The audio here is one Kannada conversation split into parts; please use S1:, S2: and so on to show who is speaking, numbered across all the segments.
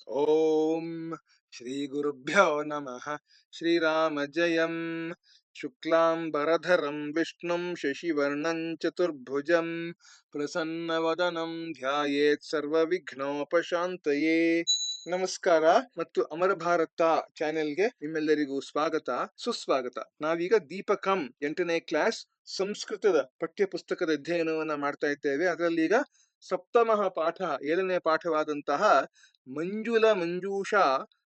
S1: ಓಂ ಶ್ರೀ ಗುರುಭ್ಯೋ ನಮಃ. ಶ್ರೀರಾಮ ಜಯಂ. ಶುಕ್ಲಾಂಬರಧರಂ ವಿಷ್ಣುಂ ಶಶಿವರ್ಣಂ ಚತುರ್ಭುಜಂ ಪ್ರಸನ್ನವದನಂ ಧ್ಯಾಯೇತ್ ಸರ್ವವಿಘ್ನೋಪಶಾಂತಯೇ. ನಮಸ್ಕಾರ ಮತ್ತು ಅಮರ ಭಾರತ ಚಾನೆಲ್ಗೆ ನಿಮ್ಮೆಲ್ಲರಿಗೂ ಸ್ವಾಗತ ಸುಸ್ವಾಗತ. ನಾವೀಗ ದೀಪಕಂ 8ನೇ ಕ್ಲಾಸ್ ಸಂಸ್ಕೃತದ ಪಠ್ಯ ಪುಸ್ತಕದ ಅಧ್ಯಯನವನ್ನ ಮಾಡ್ತಾ ಇದ್ದೇವೆ. ಅದರಲ್ಲಿ ಈಗ ಸಪ್ತಮಃ ಪಾಠ 7ನೇ ಪಾಠವಾದಂತಹ ಮಂಜುಲ ಮಂಜೂಷ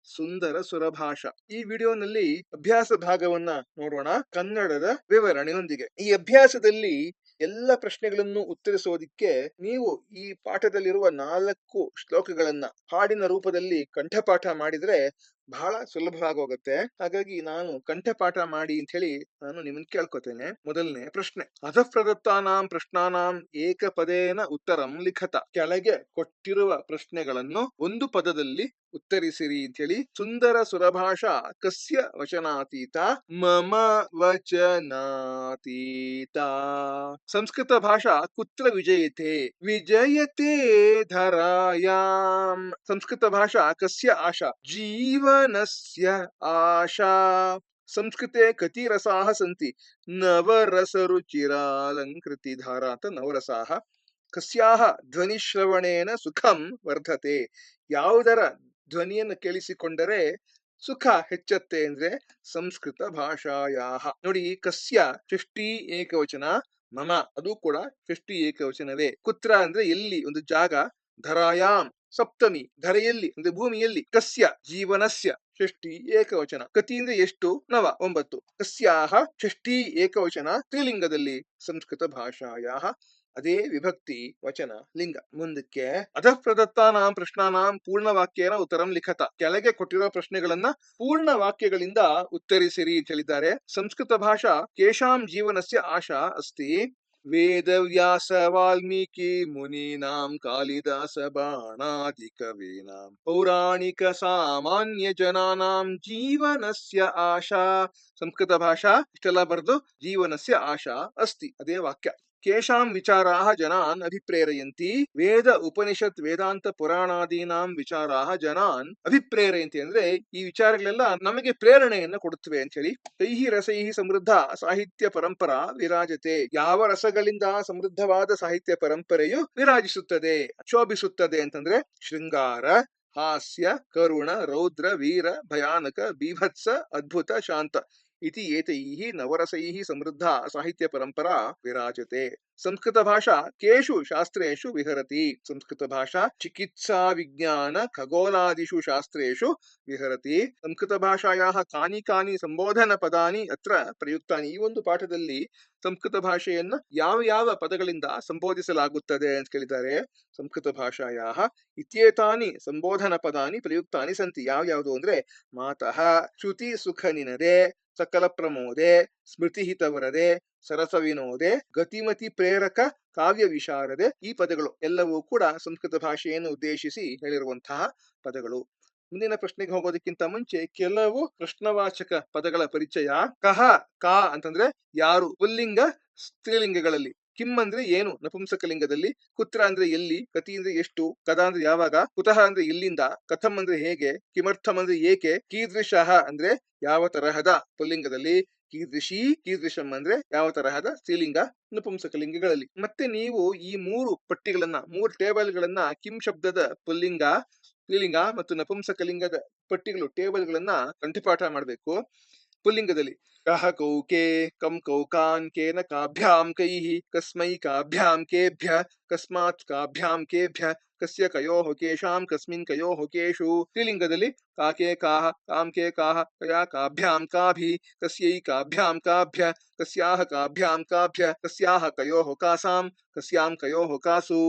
S1: ಸುಂದರ ಸುರಭಾಷ. ಈ ವಿಡಿಯೋನಲ್ಲಿ ಅಭ್ಯಾಸ ಭಾಗವನ್ನ ನೋಡೋಣ ಕನ್ನಡದ ವಿವರಣೆಯೊಂದಿಗೆ. ಈ ಅಭ್ಯಾಸದಲ್ಲಿ ಎಲ್ಲ ಪ್ರಶ್ನೆಗಳನ್ನು ಉತ್ತರಿಸೋದಿಕ್ಕೆ ನೀವು ಈ ಪಾಠದಲ್ಲಿರುವ 4 ಶ್ಲೋಕಗಳನ್ನ ಹಾಡಿನ ರೂಪದಲ್ಲಿ ಕಂಠಪಾಠ ಮಾಡಿದ್ರೆ ಬಹಳ ಸುಲಭವಾಗೋಗುತ್ತೆ. ಹಾಗಾಗಿ ನಾನು ಕಂಠಪಾಠ ಮಾಡಿ ಅಂತ ಹೇಳಿ ನಾನು ನಿಮ್ಮನ್ನ ಕೇಳ್ಕೊತೇನೆ. ಮೊದಲನೇ ಪ್ರಶ್ನೆ: ಅಧಃ ಪ್ರದತ್ತಾನಾಂ ಪ್ರಶ್ನಾನಾಂ ಏಕಪದೇನ ಉತ್ತರಂ ಲಿಖತ. ಕೆಳಗೆ ಕೊಟ್ಟಿರುವ ಪ್ರಶ್ನೆಗಳನ್ನು ಒಂದು ಪದದಲ್ಲಿ ಉತ್ತರಿಸಿರಿ ಅಂತ ಹೇಳಿ. ಸುಂದರ ಸುರಭಾಷಾ ಕಸ್ಯ ವಚನಾತೀತ? ಮಮ ವಚನಾತೀತ. ಸಂಸ್ಕೃತ ಭಾಷಾ ಕುತ್ರ ವಿಜಯತೆ? ವಿಜಯತೆ ಧರಾಯಾಂ. ಸಂಸ್ಕೃತ ಭಾಷಾ ಕಸ್ಯ ಆಶಾ? ಜೀವನಸ್ಯ ಆಶಾ. ಸಂಸ್ಕೃತೆ ಕತಿ ರಸಾಃ ಸಂತಿ? ನವರಸರುಚಿರಾಲಂಕೃತಿ ಧಾರಾ ಅಂತ ನವರಸಾಃ. ಕಸ್ಯಾಹ ಧ್ವನಿಶ್ರವಣೇನ ಸುಖಂ ವರ್ಧತೆ? ಯಾವುದರ ಧ್ವನಿಯನ್ನು ಕೇಳಿಸಿಕೊಂಡರೆ ಸುಖ ಹೆಚ್ಚತ್ತೆ ಅಂದ್ರೆ ಸಂಸ್ಕೃತ ಭಾಷಾಯಾಹ. ನೋಡಿ, ಕಸ್ಯ ಷಷ್ಠಿ ಏಕವಚನ, ಮಮ ಅದು ಕೂಡ ಷಷ್ಠಿ ಏಕವಚನವೇ. ಕುತ್ರ ಅಂದ್ರೆ ಎಲ್ಲಿ, ಒಂದು ಜಾಗ. ಧರಾಯಾಂ ಸಪ್ತಮಿ, ಧರೆಯಲ್ಲಿ ಅಂದ್ರೆ ಭೂಮಿಯಲ್ಲಿ. ಕಸ್ಯ ಜೀವನಸ್ಯ ಷಷ್ಠಿ ಏಕವಚನ. ಕತಿ ಅಂದ್ರೆ ಎಷ್ಟು? ನವ 9. ಕಸ್ಯಾಹ ಷಷ್ಠಿ ಏಕವಚನ ಸ್ತ್ರೀಲಿಂಗದಲ್ಲಿ. ಸಂಸ್ಕೃತ ಭಾಷಾಯಾಹ ಅದೇ ವಿಭಕ್ತಿ ವಚನ ಲಿಂಗ. ಮುಂದಕ್ಕೆ ಅಧಃ ಪ್ರದತ್ತಾನಾಂ ಪ್ರಶ್ನಾನಾಂ ಪೂರ್ಣವಾಕ್ಯೇನ ಉತ್ತರಂ ಲಿಖತ. ಕೆಳಗೆ ಕೊಟ್ಟಿರೋ ಪ್ರಶ್ನೆಗಳನ್ನ ಪೂರ್ಣ ವಾಕ್ಯಗಳಿಂದ ಉತ್ತರಿಸಿರಿ ಅಂತ ಹೇಳಿದ್ದಾರೆ. ಸಂಸ್ಕೃತ ಭಾಷಾ ಕೇಶಾಂ ಜೀವನಸ್ಯ ಆಶಾ ಅಸ್ತಿ? ವೇದವ್ಯಾಸ ವಾಲ್ಮೀಕಿ ಮುನೀನಾಂ ಕಾಳಿದಾಸ ಬಾಣಾದಿ ಕವೀನಾಂ ಪೌರಾಣಿಕ ಸಾಮಾನ್ಯ ಜನಾನಾಂ ಜೀವನಸ್ಯ ಆಶಾ. ಸಂಸ್ಕೃತ ಭಾಷಾ ಇಷ್ಟೆಲ್ಲ ಬರೆದು ಜೀವನಸ್ಯ ಆಶಾ ಅಸ್ತಿ ಅದೇ ವಾಕ್ಯ. ಕೇಶಾಂ ವಿಚಾರಾಃ ಜನಾನ್ ಅಭಿಪ್ರೇರಯಂತಿ? ವೇದ ಉಪನಿಷತ್ ವೇದಾಂತ ಪುರಾಣಾದೀನಾಂ ವಿಚಾರಾಃ ಜನಾನ್ ಅಭಿಪ್ರೇರಯಂತಿ ಅಂದ್ರೆ ಈ ವಿಚಾರಗಳೆಲ್ಲ ನಮಗೆ ಪ್ರೇರಣೆಯನ್ನು ಕೊಡುತ್ತವೆ ಅಂತ ಹೇಳಿ. ತೈಹಿ ರಸೈಹಿ ಸಮೃದ್ಧ ಸಾಹಿತ್ಯ ಪರಂಪರಾ ವಿರಾಜತೆ. ಯಾವ ರಸಗಳಿಂದ ಸಮೃದ್ಧವಾದ ಸಾಹಿತ್ಯ ಪರಂಪರೆಯು ವಿರಾಜಿಸುತ್ತದೆ, ಶೋಭಿಸುತ್ತದೆ ಅಂತಂದ್ರೆ ಶೃಂಗಾರ, ಹಾಸ್ಯ, ಕರುಣ, ರೌದ್ರ, ವೀರ, ಭಯಾನಕ, ಬೀಭತ್ಸ, ಅದ್ಭುತ, ಶಾಂತ ಇತಿ ಏತೈಹಿ ನವರಸೈಹಿ ಸಮೃದ್ಧ ಸಾಹಿತ್ಯ ಪರಂಪರಾ ವಿರಾಜತೆ. ಸಂಸ್ಕೃತ ಭಾಷಾ ಕೇಷು ಶಾಸ್ತ್ರೇಷು ವಿಹರತಿ? ಸಂಸ್ಕೃತ ಭಾಷಾ ಚಿಕಿತ್ಸಾ ವಿಜ್ಞಾನ ಖಗೋಲಾದಿಷು ಶಾಸ್ತ್ರೇಷು ವಿಹರತಿ. ಸಂಸ್ಕೃತ ಭಾಷಾಯಾಹ ಕಾನಿ ಕಾನಿ ಸಂಬೋಧನ ಪದಾನಿ ಅತ್ರ ಪ್ರಯುಕ್ತಾನಿ. ಈ ಒಂದು ಪಾಠದಲ್ಲಿ ಸಂಸ್ಕೃತ ಭಾಷೆಯನ್ನ ಯಾವ ಯಾವ ಪದಗಳಿಂದ ಸಂಬೋಧಿಸಲಾಗುತ್ತದೆ ಅಂತ ಕೇಳಿದ್ದಾರೆ. ಸಂಸ್ಕೃತ ಭಾಷಾಯಾಹ ಇತ್ಯೇತಾನಿ ಸಂಬೋಧನ ಪದಾನಿ ಪ್ರಯುಕ್ತಾನಿ ಸಂತಿ. ಯಾವ್ಯಾವುದು ಅಂದ್ರೆ ಮಾತಃ, ಶ್ರುತಿ ಸುಖ ನಿನದೆ, ಸಕಲ ಪ್ರಮೋದೆ, ಸ್ಮೃತಿ ಹಿತವರದೆ, ಸರಸ ವಿನೋದೆ, ಗತಿಮತಿ ಪ್ರೇರಕ, ಕಾವ್ಯ ವಿಶಾರದೆ. ಈ ಪದಗಳು ಎಲ್ಲವೂ ಕೂಡ ಸಂಸ್ಕೃತ ಭಾಷೆಯನ್ನು ಉದ್ದೇಶಿಸಿ ಹೇಳಿರುವಂತಹ ಪದಗಳು. ಮುಂದಿನ ಪ್ರಶ್ನೆಗೆ ಹೋಗೋದಕ್ಕಿಂತ ಮುಂಚೆ ಕೆಲವು ಪ್ರಶ್ನವಾಚಕ ಪದಗಳ ಪರಿಚಯ. ಕಹ, ಕಾ ಅಂತಂದ್ರೆ ಯಾರು ಪುಲ್ಲಿಂಗ ಸ್ತ್ರೀಲಿಂಗಗಳಲ್ಲಿ. ಕಿಮ್ ಅಂದ್ರೆ ಏನು ನಪುಂಸಕಲಿಂಗದಲ್ಲಿ. ಕುತ್ರ ಅಂದ್ರೆ ಎಲ್ಲಿ, ಕತಿ ಅಂದ್ರೆ ಎಷ್ಟು, ಕದಾ ಅಂದ್ರೆ ಯಾವಾಗ, ಕುತಃ ಅಂದ್ರೆ ಇಲ್ಲಿಂದ, ಕಥಂ ಅಂದ್ರೆ ಹೇಗೆ, ಕಿಮರ್ಥಂ ಅಂದ್ರೆ ಏಕೆ, ಕೀದೃಶಃ ಅಂದ್ರೆ ಯಾವ ತರಹದ ಪುಲ್ಲಿಂಗದಲ್ಲಿ, ಕೀದೃಶಿ ಕೀದೃಶಂ ಅಂದ್ರೆ ಯಾವ ತರಹದ ಸ್ತ್ರೀಲಿಂಗ ನಪುಂಸಕಲಿಂಗಗಳಲ್ಲಿ. ಮತ್ತೆ ನೀವು ಈ 3 ಪಟ್ಟಿಗಳನ್ನ 3 ಟೇಬಲ್ಗಳನ್ನ ಕಿಂ ಶಬ್ದದ ಪುಲ್ಲಿಂಗ, ಸ್ತ್ರೀಲಿಂಗ ಮತ್ತು ನಪುಂಸಕಲಿಂಗದ ಪಟ್ಟಿಗಳು ಟೇಬಲ್ಗಳನ್ನ ಕಂಠಪಾಠ ಮಾಡಬೇಕು. ಪುಲ್ಲಿಂಗದಲ್ಲಿ ಕಹ ಕೌಕೆ, ಕಂ ಕೌಕಾನ್, ಕೇನ ಕಾಭ್ಯಾಂ ಕೈಃ, ಕಸ್ಮೈ ಕಾಭ್ಯಾಂ ಕೇಭ್ಯ, ಕಸ್ಮಾತ್ ಕಾಭ್ಯಾಂ ಕೇಭ್ಯ, ಕಸ್ಯ ಕಯೋಃ ಕೇಶಾಂ, ಕಸ್ಮಿನ್ ಕಯೋಃ ಕೇಷು. ಸ್ತ್ರೀಲಿಂಗದಲ್ಲಿ ಕಾಕೆ ಕಾಹ, ಕಾಂ ಕೆ ಕಾಹ, ಕಯಾ ಕಾಭ್ಯಾಂ ಕಾಭಿ, ಕಸ್ಯೈ ಕಾಭ್ಯಾಂ ಕಾಭ್ಯ, ಕಸ್ಯಾಹ ಕಾಭ್ಯಾಂ ಕಾಭ್ಯ, ಕಸ್ಯಾಹ ಕಯೋಃ ಕಾಸಾಂ, ಕಸ್ಯಾಂ ಕಯೋಃ ಕಾಸು.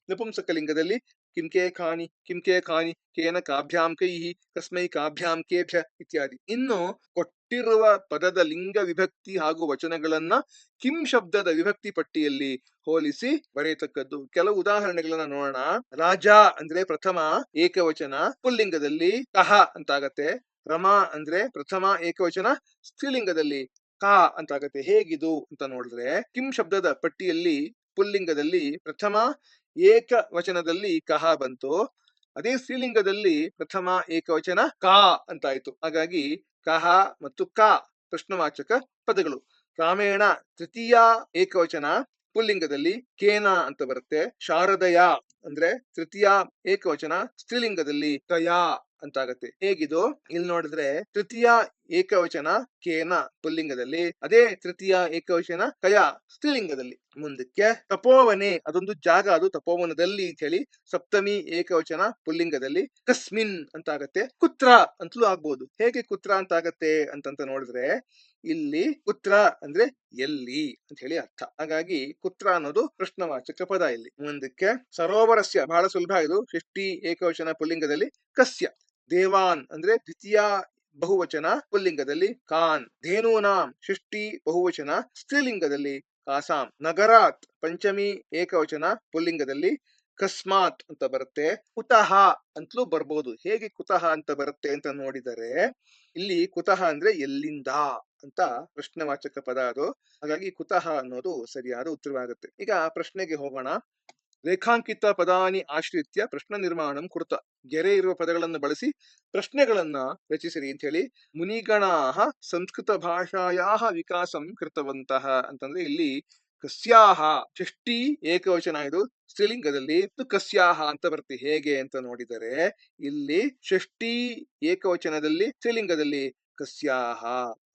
S1: ನಪುಂಸಕಲಿಂಗದಲ್ಲಿ ಕಿಂಕೆ ಖಾನಿ, ಕಿಂಕೆ ಖಾನಿ, ಕೇನ ಕಾಭ್ಯಾಂ ಕೈಃ, ಕಸ್ಮೈ ಕಾಭ್ಯಾಂ ಕೇಭ್ಯ ಇತ್ಯಾದಿ. ಇನ್ನು ಕೊಟ್ಟಿರುವ ಪದದ ಲಿಂಗ ವಿಭಕ್ತಿ ಹಾಗೂ ವಚನಗಳನ್ನ ಕಿಂ ಶಬ್ದದ ವಿಭಕ್ತಿ ಪಟ್ಟಿಯಲ್ಲಿ ಹೋಲಿಸಿ ಬರೆಯತಕ್ಕದ್ದು. ಕೆಲವು ಉದಾಹರಣೆಗಳನ್ನ ನೋಡೋಣ. ರಾಜ ಅಂದ್ರೆ ಪ್ರಥಮ ಏಕವಚನ ಪುಲ್ಲಿಂಗದಲ್ಲಿ ಕಹ ಅಂತಾಗತ್ತೆ. ರಮಾ ಅಂದ್ರೆ ಪ್ರಥಮ ಏಕವಚನ ಸ್ತ್ರೀಲಿಂಗದಲ್ಲಿ ಕಾ ಅಂತಾಗತ್ತೆ. ಹೇಗಿದು ಅಂತ ನೋಡಿದ್ರೆ ಕಿಂ ಶಬ್ದದ ಪಟ್ಟಿಯಲ್ಲಿ ಪುಲ್ಲಿಂಗದಲ್ಲಿ ಪ್ರಥಮ ಏಕ ವಚನದಲ್ಲಿ ಕಹ ಬಂತು, ಅದೇ ಸ್ತ್ರೀಲಿಂಗದಲ್ಲಿ ಪ್ರಥಮ ಏಕವಚನ ಕಾ ಅಂತಾಯ್ತು. ಹಾಗಾಗಿ ಕಹ ಮತ್ತು ಕಾ ಪ್ರಶ್ನವಾಚಕ ಪದಗಳು. ರಾಮೇಣ ತೃತೀಯ ಏಕವಚನ ಪುಲ್ಲಿಂಗದಲ್ಲಿ ಕೇನ ಅಂತ ಬರುತ್ತೆ. ಶಾರದಯ ಅಂದ್ರೆ ತೃತೀಯ ಏಕವಚನ ಸ್ತ್ರೀಲಿಂಗದಲ್ಲಿ ಕಯಾ ಅಂತಾಗತ್ತೆ. ಹೇಗಿದು? ಇಲ್ಲಿ ನೋಡಿದ್ರೆ ತೃತೀಯ ಏಕವಚನ ಕೇನ ಪುಲ್ಲಿಂಗದಲ್ಲಿ, ಅದೇ ತೃತೀಯ ಏಕವಚನ ಕಯಾ ಸ್ತ್ರೀಲಿಂಗದಲ್ಲಿ. ಮುಂದಕ್ಕೆ ತಪೋವನೆ, ಅದೊಂದು ಜಾಗ, ಅದು ತಪೋವನದಲ್ಲಿ ಅಂತ ಹೇಳಿ ಸಪ್ತಮಿ ಏಕವಚನ ಪುಲ್ಲಿಂಗದಲ್ಲಿ ಕಸ್ಮಿನ್ ಅಂತಾಗತ್ತೆ. ಕುತ್ರ ಅಂತಲೂ ಆಗ್ಬೋದು. ಹೇಗೆ ಕುತ್ರ ಅಂತಾಗತ್ತೆ ಅಂತಂತ ನೋಡಿದ್ರೆ ಇಲ್ಲಿ ಕುತ್ರ ಅಂದ್ರೆ ಎಲ್ಲಿ ಅಂತ ಹೇಳಿ ಅರ್ಥ. ಹಾಗಾಗಿ ಕುತ್ರ ಅನ್ನೋದು ಪ್ರಶ್ನವಾಚಕ ಪದ ಇಲ್ಲಿ. ಮುಂದಕ್ಕೆ ಸರೋವರಸ್ಯ, ಬಹಳ ಸುಲಭ ಇದು. ಷಷ್ಠಿ ಏಕವಚನ ಪುಲ್ಲಿಂಗದಲ್ಲಿ ಕಸ್ಯ. ದೇವಾನ್ ಅಂದ್ರೆ ದ್ವಿತೀಯ ಬಹುವಚನ ಪುಲ್ಲಿಂಗದಲ್ಲಿ ಕಾನ್. ಧೇನೂನಾಂ ಷಷ್ಠಿ ಬಹುವಚನ ಸ್ತ್ರೀಲಿಂಗದಲ್ಲಿ ಕಾಸಾಂ. ನಗರಾತ್ ಪಂಚಮಿ ಏಕವಚನ ಪುಲ್ಲಿಂಗದಲ್ಲಿ ಕಸ್ಮಾತ್ ಅಂತ ಬರುತ್ತೆ. ಕುತಃ ಅಂತಲೂ ಬರ್ಬೋದು. ಹೇಗೆ ಕುತಃ ಅಂತ ಬರುತ್ತೆ ಅಂತ ನೋಡಿದರೆ ಇಲ್ಲಿ ಕುತಃ ಅಂದ್ರೆ ಎಲ್ಲಿಂದ ಅಂತ ಪ್ರಶ್ನವಾಚಕ ಪದ ಅದು. ಹಾಗಾಗಿ ಕುತಃ ಅನ್ನೋದು ಸರಿಯಾದ ಉತ್ತರವಾಗುತ್ತೆ. ಈಗ ಪ್ರಶ್ನೆಗೆ ಹೋಗೋಣ. ರೇಖಾಂಕಿತ ಪದಾನಿ ಆಶ್ರಿತ್ಯ ಪ್ರಶ್ನ ನಿರ್ಮಾಣಂ ಕೃತ. ಗೆರೆ ಇರುವ ಪದಗಳನ್ನು ಬಳಸಿ ಪ್ರಶ್ನೆಗಳನ್ನ ರಚಿಸಿರಿ ಅಂತ ಹೇಳಿ ಮುನಿಗಣಾಹ ಸಂಸ್ಕೃತ ಭಾಷಾಯಾಹ ವಿಕಾಸಂ ಕೃತವಂತಹ ಅಂತಂದ್ರೆ ಇಲ್ಲಿ ಕಸ್ಯಾಹ ಷಷ್ಠಿ ಏಕವಚನ ಇದು ಸ್ತ್ರೀಲಿಂಗದಲ್ಲಿ, ಕಸ್ಯಾಹ ಅಂತ ಬರುತ್ತೆ. ಹೇಗೆ ಅಂತ ನೋಡಿದರೆ ಇಲ್ಲಿ ಷಷ್ಠಿ ಏಕವಚನದಲ್ಲಿ ಸ್ತ್ರೀಲಿಂಗದಲ್ಲಿ ಕಸ್ಯಾಹ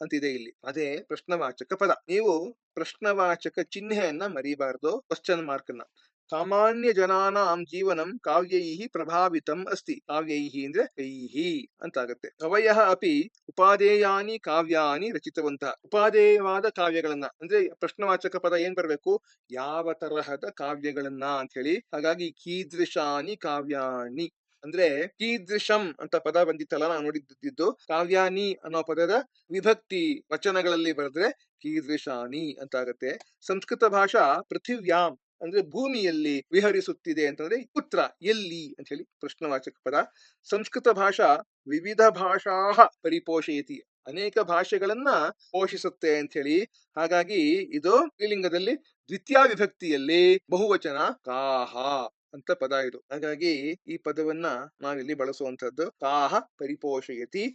S1: ಅಂತಿದೆ ಇಲ್ಲಿ. ಅದೇ ಪ್ರಶ್ನವಾಚಕ ಪದ. ನೀವು ಪ್ರಶ್ನವಾಚಕ ಚಿಹ್ನೆಯನ್ನ ಮರಿಬಾರ್ದು, ಕ್ವಶನ್ ಮಾರ್ಕ್ ಅನ್ನ. ಸಾಮಾನ್ಯ ಜನಾನಾಂ ಜೀವನಂ ಕಾವ್ಯೈಹಿ ಪ್ರಭಾವಿತಂ ಅಸ್ತಿ. ಕಾವ್ಯೈಹಿ ಅಂದ್ರೆ ಕೈಹಿ ಅಂತಾಗತ್ತೆ. ಕವಯಃ ಅಪಿ ಉಪಾದೇಯಾನಿ ಕಾವ್ಯಾನಿ ರಚಿತವಂತಹ. ಉಪಾದೇಯವಾದ ಕಾವ್ಯಗಳನ್ನ ಅಂದ್ರೆ ಪ್ರಶ್ನವಾಚಕ ಪದ ಏನ್ ಬರ್ಬೇಕು? ಯಾವ ತರಹದ ಕಾವ್ಯಗಳನ್ನ ಅಂತ ಹೇಳಿ. ಹಾಗಾಗಿ ಕೀದೃಶಾನಿ ಕಾವ್ಯಾನಿ ಅಂದ್ರೆ ಕೀದೃಶಂ ಅಂತ ಪದ ಬಂದಿತ್ತಲ್ಲ ನಾವು ನೋಡಿದ್ದು. ಕಾವ್ಯಾನಿ ಅನ್ನೋ ಪದದ ವಿಭಕ್ತಿ ವಚನಗಳಲ್ಲಿ ಬರೆದ್ರೆ ಕೀದೃಶಾನಿ ಅಂತಾಗತ್ತೆ. ಸಂಸ್ಕೃತ ಭಾಷಾ ಪೃಥಿವ್ಯಾಂ ಅಂದ್ರೆ ಭೂಮಿಯಲ್ಲಿ ವಿಹರಿಸುತ್ತಿದೆ ಅಂತಂದ್ರೆ ಕುತ್ರ ಎಲ್ಲಿ ಅಂತ ಹೇಳಿ ಪ್ರಶ್ನವಾಚಕ ಪದ. ಸಂಸ್ಕೃತ ಭಾಷಾ ವಿವಿಧ ಭಾಷಾ ಪರಿಪೋಷಯತಿ, ಅನೇಕ ಭಾಷೆಗಳನ್ನ ಪೋಷಿಸುತ್ತೆ ಅಂತ ಹೇಳಿ. ಹಾಗಾಗಿ ಇದು ಸ್ತ್ರೀಲಿಂಗದಲ್ಲಿ ದ್ವಿತೀಯ ವಿಭಕ್ತಿಯಲ್ಲಿ ಬಹುವಚನ ಕಾಹ ಅಂತ ಪದ ಇದು. ಹಾಗಾಗಿ ಈ ಪದವನ್ನ ನಾವಿಲ್ಲಿ ಬಳಸುವಂತದ್ದು. ಕಾಹ ಪರಿಪೋಷಯತಿ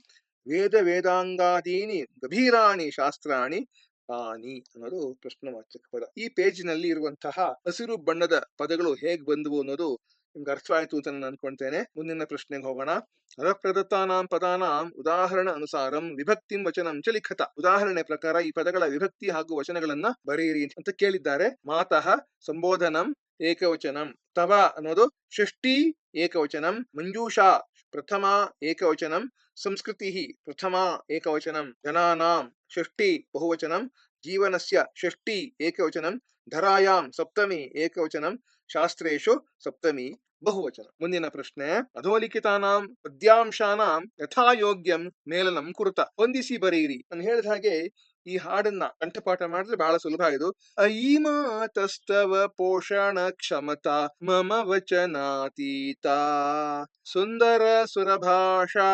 S1: ವೇದ ವೇದಾಂಗಾದೀನಿ ಗಭೀರಾಣಿ ಶಾಸ್ತ್ರಾಣಿ ತಾನಿ ಅನ್ನೋದು ಪ್ರಶ್ನವಾಚಕ ಪದ. ಈ ಪೇಜಿನಲ್ಲಿ ಇರುವಂತಹ ಹಸಿರು ಬಣ್ಣದ ಪದಗಳು ಹೇಗ್ ಬಂದವು ಅನ್ನೋದು ನಿಮ್ಗೆ ಅರ್ಥವಾಯ್ತು ಅಂತ ನಾನು ಅನ್ಕೊಳ್ತೇನೆ. ಮುಂದಿನ ಪ್ರಶ್ನೆಗೆ ಹೋಗೋಣ. ಅರಪ್ರದತ್ತಾನಾಂ ಪದಾನಾಂ ಉದಾಹರಣ ಅನುಸಾರಂ ವಿಭಕ್ತಿಂ ವಚನಂ ಚ ಲಿಖತ. ಉದಾಹರಣೆ ಪ್ರಕಾರ ಈ ಪದಗಳ ವಿಭಕ್ತಿ ಹಾಗೂ ವಚನಗಳನ್ನ ಬರೆಯಿರಿ ಅಂತ ಕೇಳಿದ್ದಾರೆ. ಮಾತಃ ಸಂಬೋಧನಂ ಏಕವಚನಂ. ತವ ಅನ್ನೋದು ಷಷ್ಠಿ ಏಕವಚನಂ. ಮಂಜೂಷಾ ಪ್ರಥಮ ಏಕವಚನಂ. ಸಂಸ್ಕೃತಿ ಪ್ರಥಮ ಏಕವಚನಂ. ಜನಾನಾಂ ಷಷ್ಠಿ ಬಹುವಚನಂ. ಜೀವನಸ್ಯ ಷಷ್ಠಿ ಏಕವಚನಂ. ಧರಾಯಾಂ ಸಪ್ತಮಿ ಏಕವಚನಂ. ಶಾಸ್ತ್ರೇಷು ಸಪ್ತಮಿ ಬಹುವಚನ. ಮುಂದಿನ ಪ್ರಶ್ನೆ. ಅಧೋಲಿಖಿತಾನಾಂ ಪದ್ಯಾಂಶಾನಾಂ ಯಥಾಯೋಗ್ಯಂ ಮೇಲನಂ ಕುರುತ. ಹೊಂದಿಸಿ ಬರೆಯಿರಿ. ನಾನು ಹೇಳಿದ ಹಾಗೆ ಈ ಹಾಡನ್ನ ಕಂಠಪಾಠ ಮಾಡಿದ್ರೆ ಬಹಳ ಸುಲಭ ಇದು. ಅಯಿಮಾತಸ್ತವ ಪೋಷಣ ಕ್ಷಮತಾ ಮಮ ವಚನಾತೀತ ಸುಂದರ ಸುರಭಾಷಾ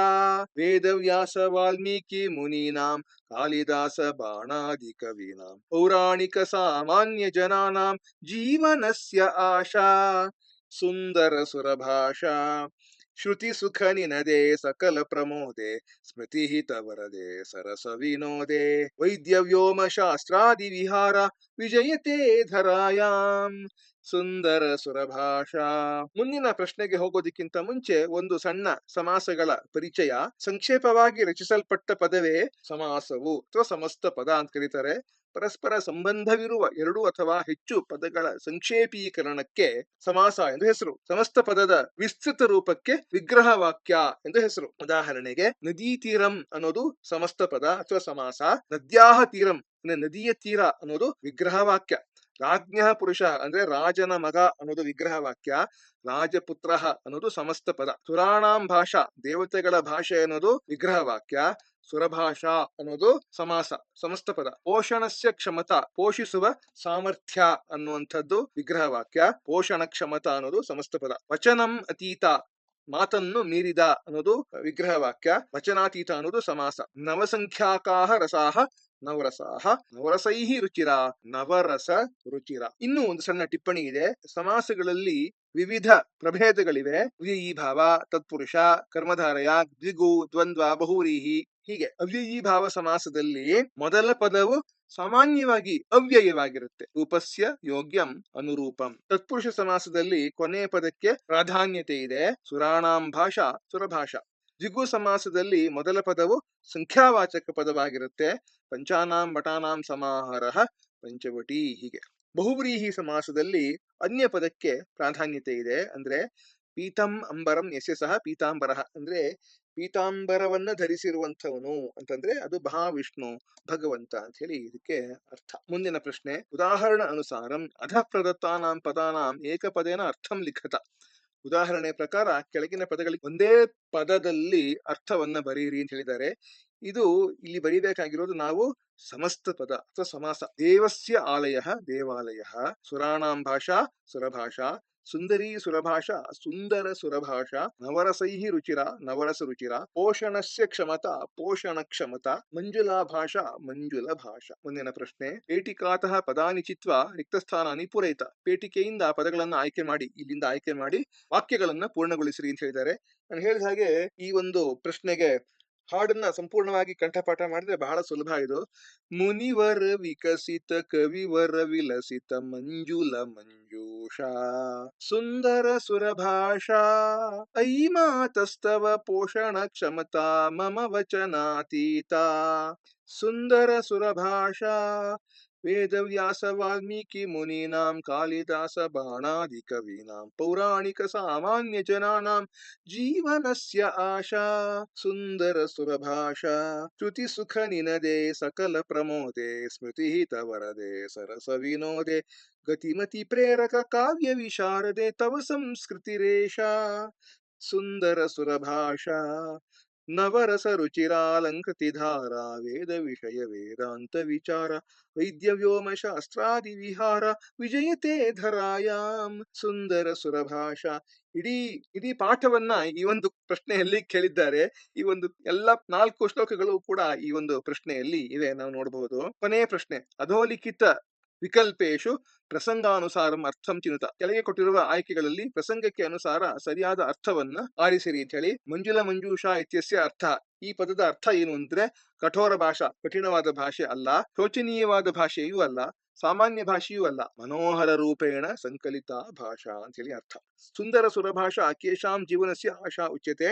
S1: ವೇದವ್ಯಾಸ ವಾಲ್ಮೀಕಿ ಮುನೀನಾಂ ಕಾಳಿದಾಸ ಬಾಣಾದಿ ಕವೀನಾಂ ಪೌರಾಣಿಕ ಸಾಮಾನ್ಯ ಜನಾನಾಂ ಜೀವನಸ್ಯ ಆಶಾ ಸುಂದರ ಸುರಭಾಷಾ ಶ್ರುತಿ ಸುಖ ನಿನದೆ ಸಕಲ ಪ್ರಮೋದೆ ಸ್ಮೃತಿ ಹಿತ ವರದೆ ಸರಸ ವಿನೋದೆ ವೈದ್ಯ ವ್ಯೋಮ ಶಾಸ್ತ್ರಾದಿ ವಿಹಾರ ವಿಜಯತೆ ಧರಾಯಾಂ ಸುಂದರ ಸುರಭಾಷಾ. ಮುಂದಿನ ಪ್ರಶ್ನೆಗೆ ಹೋಗೋದಕ್ಕಿಂತ ಮುಂಚೆ ಒಂದು ಸಣ್ಣ ಸಮಾಸಗಳ ಪರಿಚಯ. ಸಂಕ್ಷೇಪವಾಗಿ ರಚಿಸಲ್ಪಟ್ಟ ಪದವೇ ಸಮಾಸವು ಅಥವಾ ಸಮಸ್ತ ಪದ ಅಂತ ಕರೀತಾರೆ. ಪರಸ್ಪರ ಸಂಬಂಧವಿರುವ ಎರಡು ಅಥವಾ ಹೆಚ್ಚು ಪದಗಳ ಸಂಕ್ಷೇಪೀಕರಣಕ್ಕೆ ಸಮಾಸ ಎಂದು ಹೆಸರು. ಸಮಸ್ತ ಪದದ ವಿಸ್ತೃತ ರೂಪಕ್ಕೆ ವಿಗ್ರಹ ವಾಕ್ಯ ಎಂದು ಹೆಸರು. ಉದಾಹರಣೆಗೆ ನದೀ ತೀರಂ ಅನ್ನೋದು ಸಮಸ್ತ ಪದ ಅಥವಾ ಸಮಾಸ. ನದ್ಯಾಹ ತೀರಂ ನದಿಯ ತೀರ ಅನ್ನೋದು ವಿಗ್ರಹ ವಾಕ್ಯ. ರಾಜ್ಞ ಪುರುಷ ಅಂದ್ರೆ ರಾಜನ ಮಗ ಅನ್ನೋದು ವಿಗ್ರಹ ವಾಕ್ಯ. ರಾಜಪುತ್ರ ಅನ್ನೋದು ಸಮಸ್ತ ಪದ. ಸುರಾಣಾಂ ಭಾಷಾ ದೇವತೆಗಳ ಭಾಷೆ ಅನ್ನೋದು ವಿಗ್ರಹ ವಾಕ್ಯ. ಸುರಭಾಷಾ ಅನ್ನೋದು ಸಮಾಸ ಸಮಸ್ತ ಪದ. ಪೋಷಣಸ್ಯ ಕ್ಷಮತಾ ಪೋಷಿಸುವ ಸಾಮರ್ಥ್ಯ ಅನ್ನುವಂಥದ್ದು ವಿಗ್ರಹ ವಾಕ್ಯ. ಪೋಷಣ ಕ್ಷಮತಾ ಅನ್ನೋದು ಸಮಸ್ತ ಪದ. ವಚನಂ ಅತೀತ ಮಾತನ್ನು ಮೀರಿದ ಅನ್ನೋದು ವಿಗ್ರಹ ವಾಕ್ಯ. ವಚನಾತೀತ ಅನ್ನೋದು ಸಮಾಸ. ನವಸಂಖ್ಯಾಕಾಹ ರಸಾಹ ನವರಸಾಹ ನವರಸೈಹಿ ರುಚಿರ ನವರಸ ರುಚಿರ. ಇನ್ನೂ ಒಂದು ಸಣ್ಣ ಟಿಪ್ಪಣಿ ಇದೆ. ಸಮಾಸಗಳಲ್ಲಿ ವಿವಿಧ ಪ್ರಭೇದಗಳಿವೆ. ಅವ್ಯಯೀಭಾವ, ತತ್ಪುರುಷ, ಕರ್ಮಧಾರಯ, ದ್ವಿಗು, ದ್ವಂದ್ವ, ಬಹುವ್ರೀಹಿ. ಹೀಗೆ ಅವ್ಯಯೀಭಾವ ಸಮಾಸದಲ್ಲಿ ಮೊದಲ ಪದವು ಸಾಮಾನ್ಯವಾಗಿ ಅವ್ಯಯವಾಗಿರುತ್ತೆ. ರೂಪಸ್ಯ ಯೋಗ್ಯಂ ಅನುರೂಪಂ. ತತ್ಪುರುಷ ಸಮಾಸದಲ್ಲಿ ಕೊನೆಯ ಪದಕ್ಕೆ ಪ್ರಾಧಾನ್ಯತೆ ಇದೆ. ಸುರಾಣಾಂ ಭಾಷಾ ಸುರಭಾಷಾ. ದ್ವಿಗು ಸಮಾಸದಲ್ಲಿ ಮೊದಲ ಪದವು ಸಂಖ್ಯಾವಾಚಕ ಪದವಾಗಿರುತ್ತೆ. ಪಂಚಾನಾಂ ಬಟಾನಾಂ ಸಮಾಹಾರಃ ಪಂಚವಟಿ. ಹೀಗೆ ಬಹುವ್ರೀಹಿ ಸಮಾಸದಲ್ಲಿ ಅನ್ಯ ಪದಕ್ಕೆ ಪ್ರಾಧಾನ್ಯತೆ ಇದೆ. ಅಂದ್ರೆ ಪೀತಂ ಅಂಬರಂ ಯಸ್ಯ ಸಹ ಪೀತಾಂಬರಃ. ಅಂದ್ರೆ ಪೀತಾಂಬರವನ್ನ ಧರಿಸಿರುವಂಥವನು ಅಂತಂದ್ರೆ ಅದು ಮಹಾವಿಷ್ಣು ಭಗವಂತ ಅಂತ ಹೇಳಿ ಇದಕ್ಕೆ ಅರ್ಥ. ಮುಂದಿನ ಪ್ರಶ್ನೆ. ಉದಾಹರಣ ಅನುಸಾರಂ ಅಧಃ ಪ್ರದತ್ತಾನಾಂ ಪದಾನಾಂ ಏಕಪದೇನ ಅರ್ಥಂ ಲಿಖತ. ಉದಾಹರಣೆ ಪ್ರಕಾರ ಕೆಳಗಿನ ಪದಗಳಿಗೆ ಒಂದೇ ಪದದಲ್ಲಿ ಅರ್ಥವನ್ನ ಬರೀರಿ ಅಂತ ಹೇಳಿದ್ದಾರೆ. ಇದು ಇಲ್ಲಿ ಬರೀಬೇಕಾಗಿರೋದು ನಾವು ಸಮಸ್ತ ಪದ ಅಥವಾ ಸಮಾಸ. ದೇವಸ್ಯ ಆಲಯ ದೇವಾಲಯ, ಸುರಾಣಾಂ ಭಾಷಾ ಸುರಭಾಷಾ, ಸುಂದರಿ ಸುರಭಾಷಾ ಸುಂದರ ಸುರಭಾಷಾ, ನವರಸೈಹಿ ರುಚಿರ ನವರಸ ರುಚಿರ, ಪೋಷಣಸ್ಯ ಕ್ಷಮತಾ ಪೋಷಣ ಕ್ಷಮತಾ, ಮಂಜುಲಾ ಭಾಷಾ ಮಂಜುಲ ಭಾಷಾ. ಮುಂದಿನ ಪ್ರಶ್ನೆ. ಪೇಟಿಕಾತಃ ಪದಾನಿ ಚಿತ್ವ ರಿಕ್ತಸ್ಥಾನಾನಿ ಪೂರೈತ. ಪೇಟಿಕೆಯಿಂದ ಪದಗಳನ್ನ ಆಯ್ಕೆ ಮಾಡಿ, ಇಲ್ಲಿಂದ ಆಯ್ಕೆ ಮಾಡಿ ವಾಕ್ಯಗಳನ್ನ ಪೂರ್ಣಗೊಳಿಸಿರಿ ಅಂತ ಹೇಳಿದ್ದಾರೆ. ನಾನು ಹೇಳಿದ ಹಾಗೆ ಈ ಒಂದು ಪ್ರಶ್ನೆಗೆ ಹಾಡನ್ನ ಸಂಪೂರ್ಣವಾಗಿ ಕಂಠಪಾಠ ಮಾಡಿದ್ರೆ ಬಹಳ ಸುಲಭ ಇದು. ಮುನಿವರ ವಿಕಸಿತ ಕವಿವರ ವಿಲಸಿತ ಮಂಜುಲ ಮಂಜೂಷಾ, ಸುಂದರ ಸುರಭಾಷಾ, ಐ ಮಾತಸ್ತವ ಪೋಷಣ ಕ್ಷಮತಾ ಮಮ ವಚನಾತೀತಾ, ಸುಂದರ ಸುರಭಾಷಾ, ವೇದವ್ಯಾಸ ವಾಲ್ಮೀಕಿ ಮುನೀನಾಂ ಕಾಳಿದಾಸ ಬಾಣಾದಿ ಕವೀನಾಂ ಪೌರಾಣಿಕ ಸಾಮಾನ್ಯ ಜನಾನಾಂ ಜೀವನಸ್ಯ ಆಶಾ, ಸುಂದರ ಸುರಭಾಷಾ, ಶ್ರುತಿ ಸುಖ ನಿನದೆ ಸಕಲ ಪ್ರಮೋದೆ, ಸ್ಮೃತಿ ಹಿತ ವರದೆ ಸರಸ ವಿನೋದೆ, ಗತಿಮತಿ ಪ್ರೇರಕ ಕಾವ್ಯ ವಿಶಾರದೆ ತವ ಸಂಸ್ಕೃತಿರೇಷಾ, ಸುಂದರ ಸುರಭಾಷಾ, ನವರಸ ರುಚಿರಾಲಂಕೃತಿ ಧಾರಾ, ವೇದ ವಿಷಯ ವೇದಾಂತ ವಿಚಾರ, ವೈದ್ಯ ವ್ಯೋಮ ಶಾಸ್ತ್ರಾದಿ ವಿಹಾರ, ವಿಜಯತೆ ಧರಾಯಾಮ್, ಸುಂದರ ಸುರಭಾಷಾ. ಇಡೀ ಪಾಠವನ್ನ ಈ ಒಂದು ಪ್ರಶ್ನೆಯಲ್ಲಿ ಕೇಳಿದ್ದಾರೆ. ಈ ಒಂದು ಎಲ್ಲ 4 ಶ್ಲೋಕಗಳು ಕೂಡ ಈ ಒಂದು ಪ್ರಶ್ನೆಯಲ್ಲಿ ಇವೆ, ನಾವು ನೋಡಬಹುದು. ಕೊನೆಯ ಪ್ರಶ್ನೆ. ಅಧೋಲಿಖಿತ ವಿಕಲ್ಪೇಶು ಪ್ರಸಂಗಾನುಸಾರಂ ಅರ್ಥಂ ಚಿನುತ. ಕೆಳಗೆ ಕೊಟ್ಟಿರುವ ಆಯ್ಕೆಗಳಲ್ಲಿ ಪ್ರಸಂಗಕ್ಕೆ ಅನುಸಾರ ಸರಿಯಾದ ಅರ್ಥವನ್ನ ಆರಿಸಿರಿ ಅಂತ ಹೇಳಿ. ಮಂಜುಲ ಮಂಜೂಷಾ ಇತ್ಯಸ್ಯ ಅರ್ಥ. ಈ ಪದದ ಅರ್ಥ ಏನು ಅಂದ್ರೆ ಕಠೋರ ಭಾಷಾ, ಕಠಿಣವಾದ ಭಾಷೆ ಅಲ್ಲ, ಶೋಚನೀಯವಾದ ಭಾಷೆಯೂ ಅಲ್ಲ, ಸಾಮಾನ್ಯ ಭಾಷೆಯೂ ಅಲ್ಲ, ಮನೋಹರ ರೂಪೇಣ ಸಂಕಲಿತ ಭಾಷಾ ಅಂತ ಹೇಳಿ ಅರ್ಥ. ಸುಂದರ ಸುರಭಾಷಾ ಕೇಶಾಂ ಜೀವನಸ್ಯ ಆಶಾ ಉಚ್ಯತೆ.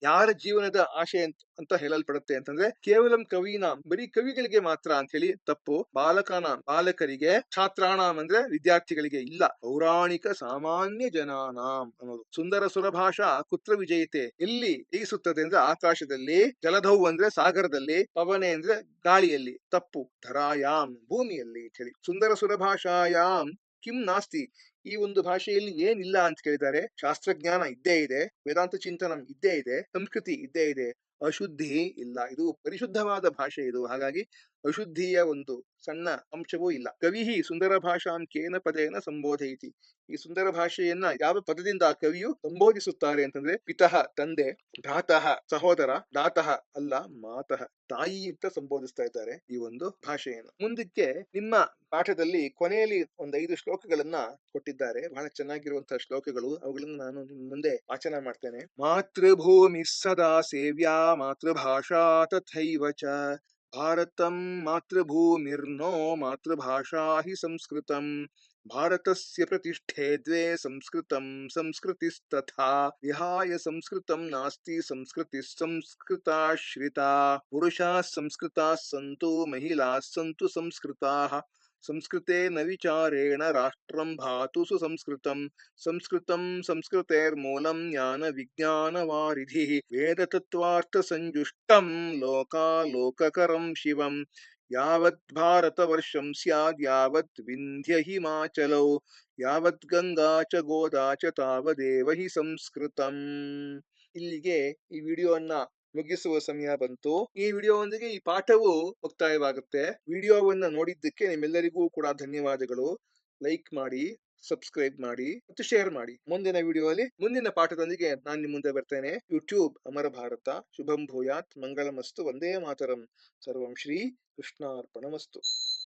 S1: ಯಾರ ಜೀವನದ ಆಶೆ ಅಂತ ಹೇಳಲ್ಪಡುತ್ತೆ ಅಂತಂದ್ರೆ ಕೇವಲಂ ಕವೀನಾಂ, ಬರೀ ಕವಿಗಳಿಗೆ ಮಾತ್ರ ಅಂತ ಹೇಳಿ ತಪ್ಪು. ಬಾಲಕಾನಾಂ ಬಾಲಕರಿಗೆ, ಛಾತ್ರಾಣಾಂ ಅಂದ್ರೆ ವಿದ್ಯಾರ್ಥಿಗಳಿಗೆ ಇಲ್ಲ, ಪೌರಾಣಿಕ ಸಾಮಾನ್ಯ ಜನಾನಾಂ ಅನ್ನೋದು. ಸುಂದರ ಸುರಭಾಷಾ ಕುತ್ರ ವಿಜಯತೆ, ಎಲ್ಲಿ ಜಯಿಸುತ್ತದೆ ಅಂದ್ರೆ ಆಕಾಶದಲ್ಲಿ, ಜಲಧೌ ಅಂದ್ರೆ ಸಾಗರದಲ್ಲಿ, ಪವನೆ ಅಂದ್ರೆ ಗಾಳಿಯಲ್ಲಿ, ತಪ್ಪು. ಧರಾಯಾಂ ಭೂಮಿಯಲ್ಲಿ ಅಂತ ಹೇಳಿ. ಸುಂದರ ಸುರಭಾಷಾಯಾಂ ಕಿಂ ನಾಸ್ತಿ, ಈ ಒಂದು ಭಾಷೆಯಲ್ಲಿ ಏನಿಲ್ಲ ಅಂತ ಕೇಳಿದ್ದಾರೆ. ಶಾಸ್ತ್ರಜ್ಞಾನ ಇದ್ದೇ ಇದೆ, ವೇದಾಂತ ಚಿಂತನಂ ಇದ್ದೇ ಇದೆ, ಸಂಸ್ಕೃತಿ ಇದ್ದೇ ಇದೆ, ಅಶುದ್ಧಿ ಇಲ್ಲ. ಇದು ಪರಿಶುದ್ಧವಾದ ಭಾಷೆ ಇದು. ಹಾಗಾಗಿ ಅಶುದ್ಧಿಯ ಒಂದು ಸಣ್ಣ ಅಂಶವೂ ಇಲ್ಲ. ಕವಿಹಿ ಸುಂದರ ಭಾಷಾಂ ಕೇನ ಪದೇನ ಸಂಬೋಧಯತಿ. ಈ ಸುಂದರ ಭಾಷೆಯನ್ನ ಯಾವ ಪದದಿಂದ ಕವಿಯು ಸಂಬೋಧಿಸುತ್ತಾರೆ ಅಂತಂದ್ರೆ ಪಿತಃ ತಂದೆ, ಭ್ರಾತಃ ಸಹೋದರ, ದಾತಃ ಅಲ್ಲ ಮಾತಃ ತಾಯಿ ಅಂತ ಸಂಬೋಧಿಸ್ತಾ ಇದ್ದಾರೆ ಈ ಒಂದು ಭಾಷೆಯನ್ನು. ಮುಂದಕ್ಕೆ ನಿಮ್ಮ ಪಾಠದಲ್ಲಿ ಕೊನೆಯಲ್ಲಿ ಒಂದು 5 ಶ್ಲೋಕಗಳನ್ನ ಕೊಟ್ಟಿದ್ದಾರೆ, ಬಹಳ ಚೆನ್ನಾಗಿರುವಂತಹ ಶ್ಲೋಕಗಳು. ಅವುಗಳನ್ನು ನಾನು ನಿಮ್ಮ ಮುಂದೆ ವಾಚನ ಮಾಡ್ತೇನೆ. ಮಾತೃಭೂಮಿ ಸದಾ ಸೇವ್ಯಾ ಮಾತೃಭಾಷಾ ತಥೈವ ಚ, ಭಾರತಂ ಮಾತೃಭೂಮಿರ್ನೋ ಮಾತೃಭಾಷಾ ಹಿ ಸಂಸ್ಕೃತಂ, ಭಾರತಸ್ಯ ಪ್ರತಿಷ್ಠೆ ದ್ವೇ ಸಂಸ್ಕೃತಂ ಸಂಸ್ಕೃತಿಸ್ತಥಾ, ವಿಹಾಯ ಸಂಸ್ಕೃತಂ ನಾಸ್ತಿ ಸಂಸ್ಕೃತಿ ಸಂಸ್ಕೃತಾಶ್ರಿತಾ, ಪುರುಷಾಃ ಸಂಸ್ಕೃತಾಃ ಸಂತು ಮಹಿಳಾಃ ಸಂತು ಸಂಸ್ಕೃತಾಃ, ಸಂಸ್ಕೃತೇನ ವಿಚಾರೇಣ ರಾಷ್ಟ್ರಂ ಭಾತು ಸುಸಂಸ್ಕೃತಂ, ಸಂಸ್ಕೃತಂ ಸಂಸ್ಕೃತೇರ್ಮೂಲಂ ಜ್ಞಾನ ವಿಜ್ಞಾನವಾರಿಧಿಃ, ವೇದ ತತ್ವಾರ್ಥ ಸಂಜುಷ್ಟಂ ಲೋಕಾಲೋಕಕರಂ ಶಿವಂ, ಯಾವತ್ ಭಾರತ ವರ್ಷಂ ಸ್ಯಾದ್ ಯಾವತ್ ವಿಂಧ್ಯ ಹಿಮಾಚಲೌ, ಯಾವತ್ ಗಂಗಾ ಚ ಗೋದಾ ಚ ತಾವದೇವ ಹಿ ಸಂಸ್ಕೃತಂ. ಇಲ್ಲಿಗೆ ಈ ವಿಡಿಯೋವನ್ನ ಮುಗಿಸುವ ಸಮಯ ಬಂತು. ಈ ವಿಡಿಯೋವೊಂದಿಗೆ ಈ ಪಾಠವು ಮುಕ್ತಾಯವಾಗುತ್ತೆ. ವಿಡಿಯೋವನ್ನ ನೋಡಿದ್ದಕ್ಕೆ ನಿಮ್ಮೆಲ್ಲರಿಗೂ ಕೂಡ ಧನ್ಯವಾದಗಳು. ಲೈಕ್ ಮಾಡಿ, ಸಬ್ಸ್ಕ್ರೈಬ್ ಮಾಡಿ ಮತ್ತು ಶೇರ್ ಮಾಡಿ. ಮುಂದಿನ ವಿಡಿಯೋದಲ್ಲಿ ಮುಂದಿನ ಪಾಠದೊಂದಿಗೆ ನಾನು ನಿಮ್ಮ ಮುಂದೆ ಬರ್ತೇನೆ. ಯೂಟ್ಯೂಬ್ ಅಮರ ಭಾರತ. ಶುಭಂ ಭೂಯಾತ್, ಮಂಗಳಮಸ್ತು, ವಂದೇ ಮಾತರಂ. ಸರ್ವಂ ಶ್ರೀ ಕೃಷ್ಣಾರ್ಪಣಮಸ್ತು.